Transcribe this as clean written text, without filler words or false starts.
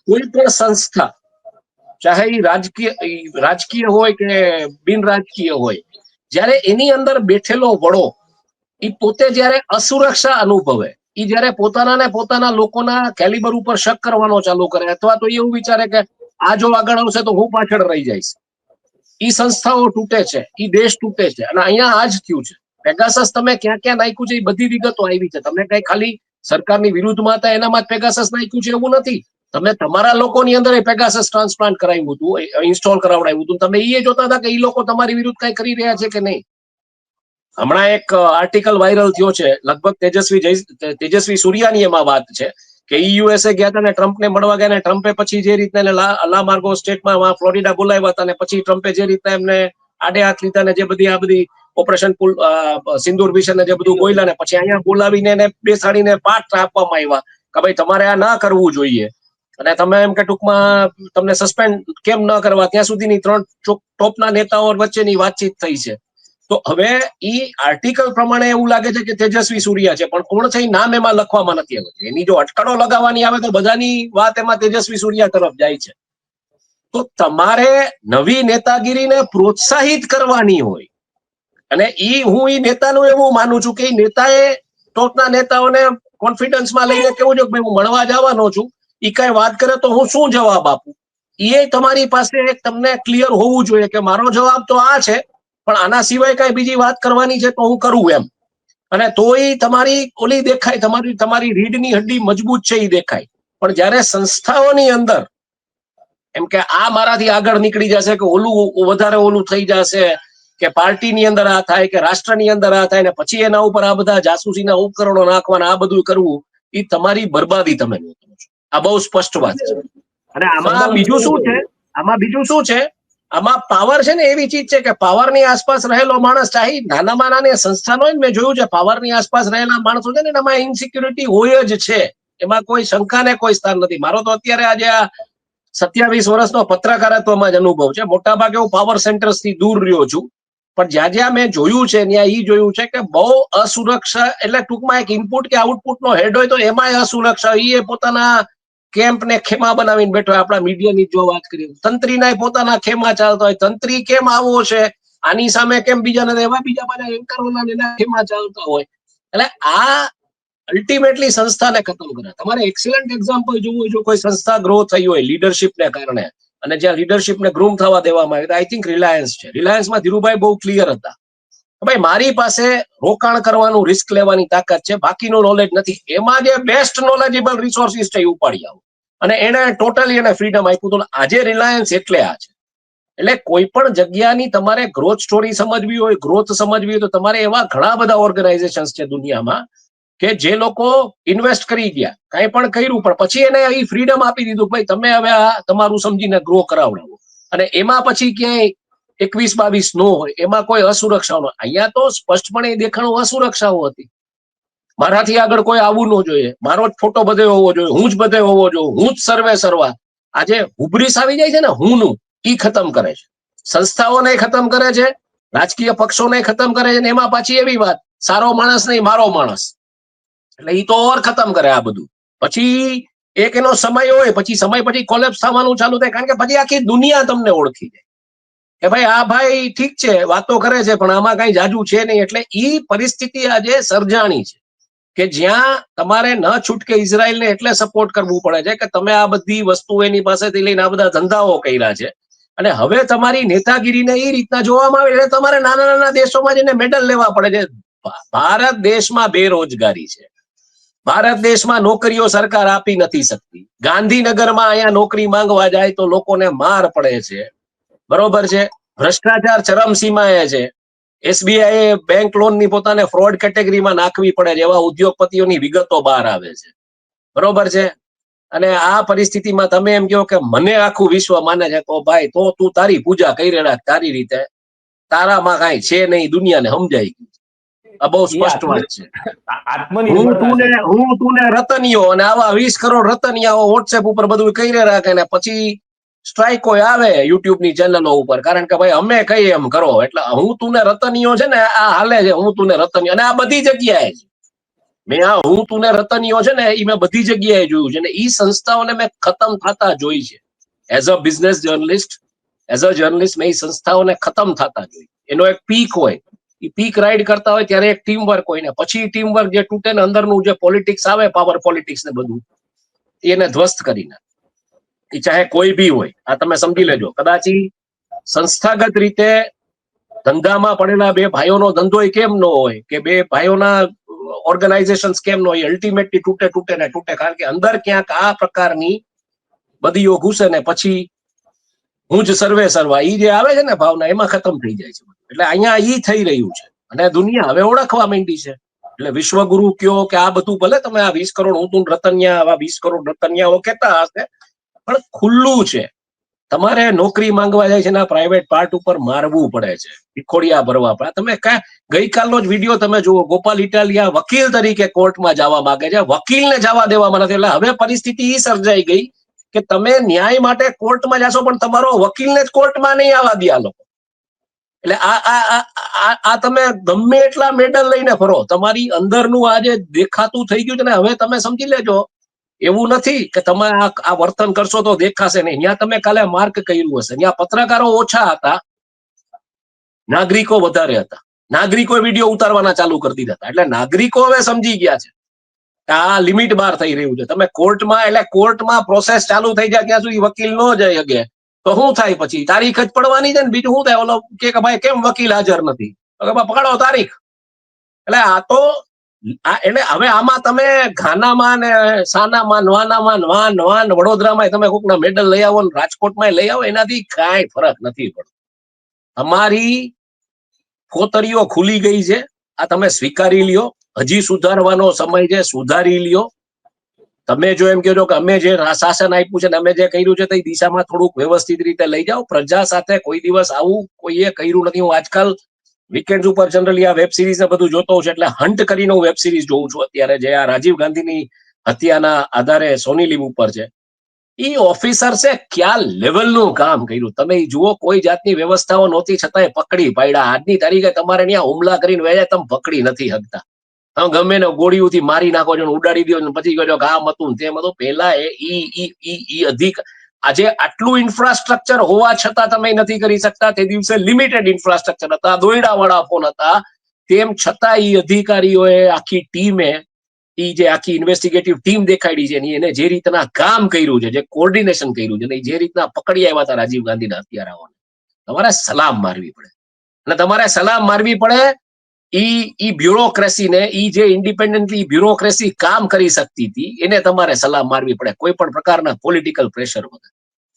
કોઈ પણ સંસ્થા, ચાહે એ રાજકીય હોય કે બિન રાજકીય હોય, જ્યારે એની અંદર બેઠેલો વડો એ પોતે જ્યારે અસુરક્ષા અનુભવે, એ જ્યારે પોતાના લોકોના કેલિબર ઉપર શક કરવાનો ચાલુ કરે, અથવા તો એવું વિચારે કે આ જો આગળ આવશે તો હું પાછળ રહી જઈશ, ઈ સંસ્થાઓ તૂટે છે, ઈ દેશ તૂટે છે. અને અહીંયા આ જ થયું છે. પેગાસસ તમે ક્યાં ક્યાં નાખ્યું છે એ બધી વિગતો આવી છે. તમે કઈ ખાલી સરકારની વિરુદ્ધમાં હતા એનામાં જ પેગાસસ નાખ્યું છે એવું નથી. તમે તમારા લોકોની અંદર પેગાસસ ટ્રાન્સપ્લાન્ટ કરાવ્યું હતું, ઇન્સ્ટોલ કરાવડાવ્યું હતું. તમે એ જોતા હતા કે એ લોકો તમારી વિરુદ્ધ કઈ કરી રહ્યા છે કે નહીં. હમણાં એક આર્ટિકલ વાયરલ થયો છે, લગભગ તેજસ્વી સૂર્યાની એમાં વાત છે કે યુએસએ ગયા હતા ને ટ્રમ્પને મળવા ગયા, ને ટ્રમ્પે પછી જે રીતના લામાર્ગો સ્ટેટમાં ફ્લોરિડા બોલાવ્યા હતા, ને પછી ટ્રમ્પે જે રીતના એમને આડે હાથ લીધા ને જે બધી આ બધી ઓપરેશન સિંદૂર વિશે ને જે બધું બોલ્યા, ને પછી અહીંયા બોલાવીને એને બેસાડીને પાઠ આપવામાં આવ્યા કે ભાઈ તમારે આ ના કરવું જોઈએ, અને તમે એમ કે ટૂંકમાં તમને સસ્પેન્ડ કેમ ન કરવા, ત્યાં સુધીની 3 ટોપના નેતાઓ વચ્ચેની વાતચીત થઈ છે. તો હવે ઈ આર્ટિકલ પ્રમાણે એવું લાગે છે કે તેજસ્વી સૂર્યા છે, પણ કોણ છે એ નામ એમાં લખવામાં નથી આવતું. એની જો અટકળો લગાવવાની આવે તો બધાની વાત એમાં તેજસ્વી સૂર્યા તરફ જાય છે. તો તમારે નવી નેતાગીરીને પ્રોત્સાહિત કરવાની હોય, અને હું નેતાનું એવું માનું છું કે નેતાએ ટોચના નેતાઓને કોન્ફિડન્સમાં લઈને કેવું છે કે ભાઈ હું મળવા જવાનો છું, ઈ કઈ વાત કરે તો હું શું જવાબ આપું, એ તમારી પાસે તમને ક્લિયર હોવું જોઈએ કે મારો જવાબ તો આ છે, પણ આના સિવાય કઈ બીજી વાત કરવાની છે તો હું કરું એમ. અને તોય તમારી ઓલી દેખાય, તમારી રીઢની હડ્ડી મજબૂત છે એ દેખાય. પણ જ્યારે સંસ્થાઓની અંદર એમ કે આ મારાથી આગળ નીકળી જશે, કે ઓલું વધારે ઓલું થઈ જશે, કે પાર્ટીની અંદર આ થાય, કે રાષ્ટ્રની અંદર આ થાય, ને પછી એના ઉપર આ બધા જાસૂસીના ઉપકરણો નાખવાના, આ બધું કરવું, એ તમારી બરબાદી તમે કરો છો. આ બહુ સ્પષ્ટ વાત છે. અને આમાં બીજું શું છે, આમાં પાવર છે ને એવી ચીજ છે કે પાવરની આસપાસ રહેલો માણસ, ચાહે નાનામાં નાની સંસ્થાનો જ મેં જોયું છે, પાવરની આસપાસ રહેલા માણસો છે ને એમાં ઇન્સિક્યુરિટી હોય જ છે. એમાં કોઈ શંકાને કોઈ સ્થાન નથી. મારો તો અત્યારે આજે આ 27 વર્ષનો પત્રકારત્વમાં જ અનુભવ છે. મોટાભાગે હું પાવર સેન્ટર્સ થી દૂર રહ્યો છું, પણ જ્યાં જ્યાં મેં જોયું છે ત્યાં એ જોયું છે કે બહુ અસુરક્ષા, એટલે ટૂંકમાં એક ઇનપુટ કે આઉટપુટ નો હેડ હોય તો એમાંય અસુરક્ષા. એ પોતાના કેમ્પ ને ખેમા બનાવીને બેઠો હોય. આપણા મીડિયાની જો વાત કરીએ, તંત્રીના પોતાના ખેમા ચાલતા હોય. તંત્રી કેમ આવો છે, આની સામે કેમ બીજા નથી, એવા બીજા બધા એન્કરોના એના ખેમા ચાલતા હોય. એટલે આ અલ્ટિમેટલી સંસ્થાને ખતમ કરે. તમારે એક્સિલન્ટ એક્ઝામ્પલ જોવું હોય, જો કોઈ સંસ્થા ગ્રો થઈ હોય લીડરશિપને કારણે, અને જ્યાં લીડરશિપને ગ્રૂમ થવા દેવામાં આવે, આઈ થિંક રિલાયન્સ છે. રિલાયન્સમાં ધીરુભાઈ બહુ ક્લિયર હતા, ભાઈ મારી પાસે રોકાણ કરવાનું, રિસ્ક લેવાની તાકાત છે, બાકીનું નોલેજ નથી. એમાં જે બેસ્ટ નોલેજેબલ રિસોર્સિસ છે એ ઉપાડી આવો, અને એને ટોટલી એને ફ્રીડમ આપ્યું હતું. આજે રિલાયન્સ એટલે આ છે. એટલે કોઈ પણ જગ્યાની તમારે ગ્રોથ સ્ટોરી સમજવી હોય, ગ્રોથ સમજવી હોય, તો તમારે એવા ઘણા બધા ઓર્ગેનાઇઝેશન્સ છે દુનિયામાં કે જે લોકો ઇન્વેસ્ટ કરી ગયા, કઈ પણ કર્યું, પણ પછી એને એ ફ્રીડમ આપી દીધું, ભાઈ તમે હવે આ તમારું સમજીને ગ્રો કરાવડાવો. અને એમાં પછી ક્યાંય 21-22 નો હોય, એમાં કોઈ અસુરક્ષાઓ ન. અહીંયા તો સ્પષ્ટપણે દેખાણું અસુરક્ષાઓ હતી. મારાથી આગળ કોઈ આવવું ન જોઈએ, મારો જ ફોટો બધે હોવો જોઈએ, હું જ બધે હોવો જોઈએ, હું જ સર્વે સર્વા. આજે હુબ્રીસ આવી જાય છે ને, હુંનું, ઈ ખતમ કરે છે. સંસ્થાઓને ખતમ કરે છે, રાજકીય પક્ષોને ખતમ કરે છે. એમાં પાછી એવી વાત, સારો માણસ નહીં મારો માણસ, એટલે ઈ તો ઓર ખતમ કરે આ બધું. પછી એક એનો સમય હોય, પછી સમય પછી કોલેપ્સ થવાનું ચાલુ થાય, કારણ કે પછી આખી દુનિયા તમને ઓળખી જાય કે ભાઈ આ ભાઈ ઠીક છે, વાતો કરે છે, પણ આમાં કઈ જાજુ છે નહીં. એટલે ઈ પરિસ્થિતિ આજે સર્જાણી છે કે જ્યાં તમારે ન છૂટકે ઇઝરાયલને એટલે સપોર્ટ કરવું પડે છે કે તમે આ બધી વસ્તુ એની પાસેથી લઈને આ બધા ધંધાઓ કર્યા છે, અને હવે તમારી નેતાગીરીને એ રીતના જોવામાં આવે એટલે તમારે નાના નાના દેશોમાં જઈને મેડલ લેવા પડે છે. ભારત દેશમાં બેરોજગારી છે, ભારત દેશમાં નોકરીઓ સરકાર આપી નથી શકતી. ગાંધીનગરમાં અહીંયા નોકરી માંગવા જાય તો લોકોને માર પડે છે, બરોબર છે. ભ્રષ્ટાચાર ચરમસીમાએ છે. એસબીઆઈ બેંક લોન ની પોતાને ફ્રોડ કેટેગરીમાં નાખવી પડે છે, એવા ઉદ્યોગપતિઓની વિગતો બહાર આવે છે, બરોબર છે. અને આ પરિસ્થિતિમાં તમે એમ કહો કે મને આખું વિશ્વ માને છે, તો ભાઈ તો તું તારી પૂજા કરી રાખ તારી રીતે, તારામાં કાંઈ છે નહીં, દુનિયાને સમજાઈ ગયું. આ બહુ સ્પષ્ટ વાત છે. હું તું ને રતનિયો, અને આવા 20 કરોડ રતનિયાઓ વોટ્સએપ ઉપર બધું કરી રાખે, ને પછી સ્ટ્રાઇકો આવે યુટ્યુબ ની ચેનલો ઉપર, કારણ કે ભાઈ અમે કહીએ એમ કરો. એટલે હું તું ને રતનિયો છે ને આ હાલે છે, હું તું ને રતનિયો, અને આ બધી જગ્યાએ છે. મેં આ હું તું ને રતનીઓ છે ને એ મેં બધી જગ્યાએ જોયું છે ને એ સંસ્થાઓને મેં ખતમ થતા જોઈ છે. As a business journalist, as a journalist મેં એ સંસ્થાઓને ખતમ થતા જોઈ. એનો એક પીક હોય, એ પીક રાઈડ કરતા હોય ત્યારે એક ટીમ વર્ક હોય ને પછી ટીમ વર્ક જે તૂટે ને અંદરનું જે પોલિટિક્સ આવે, પાવર પોલિટિક્સ ને બધું એને ધ્વસ્ત કરી નાખે. એ ચાહે કોઈ બી હોય. આ તમે સમજી લેજો. કદાચ સંસ્થાગત રીતે ધંધામાં પડેલા બે ભાઈઓનો ધંધો કેમ ન હોય કે બે ભાઈઓના ઓર્ગેનાઇઝેશન કેમ ન હોય, અલ્ટિમેટલી તૂટે ને તૂટે. કારણ કે અંદર ક્યાંક આ પ્રકારની બદીઓ ઘૂસે ને પછી હું જ સર્વે સર્વા ઈ જે આવે છે ને ભાવના, એમાં ખતમ થઈ જાય છે. એટલે અહીંયા ઈ થઈ રહ્યું છે અને દુનિયા હવે ઓળખવા માંડી છે. એટલે વિશ્વગુરુ કયો કે આ બધું ભલે તમે આ 20 કરોડ હું તું રતનિયા, આવા 20 કરોડ રતનિયાઓ કહેતા હશે, પણ ખુલ્લું છે. તમારે નોકરી માંગવા જાય છે ને પ્રાઇવેટ પાર્ટ ઉપર મારવું પડે છે, ભીખોડિયા ભરવા પડે. તમે ગઈકાલનો જ વિડીયો તમે જુઓ, ગોપાલ ઇટાલિયા વકીલ તરીકે કોર્ટમાં જવા માંગે છે, વકીલને જવા દેવામાં નથી. એટલે હવે પરિસ્થિતિ એ સર્જાઈ ગઈ કે તમે ન્યાય માટે કોર્ટમાં જાશો પણ તમારો વકીલને જ કોર્ટમાં નહીં આવવા દે આ લોકો. એટલે આ તમે ગમે એટલા મેડલ લઈને ફરો, તમારી અંદરનું આ જે દેખાતું થઈ ગયું છે ને, હવે તમે સમજી લેજો એવું નથી કે તમે આ વર્તન કરશો તો દેખાશે નહીં. ત્યાં તમે કાલે માર્ક કર્યું હશે, ત્યાં પત્રકારો ઓછા હતા, નાગરિકો વધારે હતા. નાગરિકો વિડીયો ઉતારવાના ચાલુ કરી દીધા હતા. એટલે નાગરિકો હવે સમજી ગયા છે કે આ લિમિટ બહાર થઈ રહ્યું છે. તમે કોર્ટમાં, એટલે કોર્ટમાં પ્રોસેસ ચાલુ થઈ જાય ત્યાં સુધી વકીલ ન જઈ શકે તો શું થાય? પછી તારીખ જ પડવાની છે ને, બીજું શું થાય? ઓલો કે ભાઈ કેમ વકીલ હાજર નથી, પકડો તારીખ. એટલે આ તો એટલે હવે આમાં તમે ઘાનામાં ને સાનામાં વાન વડોદરામાં તમે કોકના મેડલ લઈ આવો ને રાજકોટમાં લઈ આવો, એનાથી કાંઈ ફરક નથી પડતો. અમારી ફોતરીઓ ખુલી ગઈ છે, આ તમે સ્વીકારી લ્યો. હજી સુધારવાનો સમય છે, સુધારી લ્યો. તમે જો એમ કહો કે અમે જે શાસન આપ્યું છે ને અમે જે કર્યું છે તે દિશામાં થોડુંક વ્યવસ્થિત રીતે લઈ જાઓ. પ્રજા સાથે કોઈ દિવસ આવું કોઈએ કર્યું નથી. હું આજકાલ વીકેન્ડ ઉપર જનરલી આ વેબ સિરીઝ ને બધું જોતો હોઉં છું, એટલે હન્ટ કરીને હું વેબ સિરીઝ જોઉં છું અત્યારે, જે આ રાજીવ ગાંધીની હત્યાના આધારે સોની લીવ ઉપર છે. એ ઓફિસર્સે ક્યાં લેવલનું કામ કર્યું તમે જુઓ. કોઈ જાતની વ્યવસ્થાઓ નહોતી છતાંય પકડી પાડ્યા. આજની તારીખે તમારે ત્યાં હુમલા કરીને વેજે તમે પકડી નથી શકતા. તમે ગમે ને ગોળીઓથી મારી નાખો છો, ઉડાડી દો, પછી કહો છો કે આમ હતું તેમ હતું. પેલા આજે આટલું ઇન્ફ્રાસ્ટ્રક્ચર હોવા છતાં તમે નથી કરી શકતા. તે દિવસે લિમિટેડ ઇન્ફ્રાસ્ટ્રક્ચર હતા, દોયડા વાળા ફોન હતા, તેમ છતાં એ અધિકારીઓએ આખી ટીમે જે આખી ઇન્વેસ્ટિગેટિવ ટીમ દેખાડી છે એને જે રીતના કામ કર્યું છે, જે કોર્ડિનેશન કર્યું છે, જે રીતના પકડી આવ્યા હતા રાજીવ ગાંધીના હત્યારાઓને, તમારે સલામ મારવી પડે. અને તમારે સલામ મારવી પડે ઈ બ્યુરોક્રેસીને, ઈ જે ઇન્ડિપેન્ડન્ટલી બ્યુરોક્રેસી કામ કરી શકતી હતી એને તમારે સલામ મારવી પડે, કોઈ પણ પ્રકારના પોલિટિકલ પ્રેશર વગર.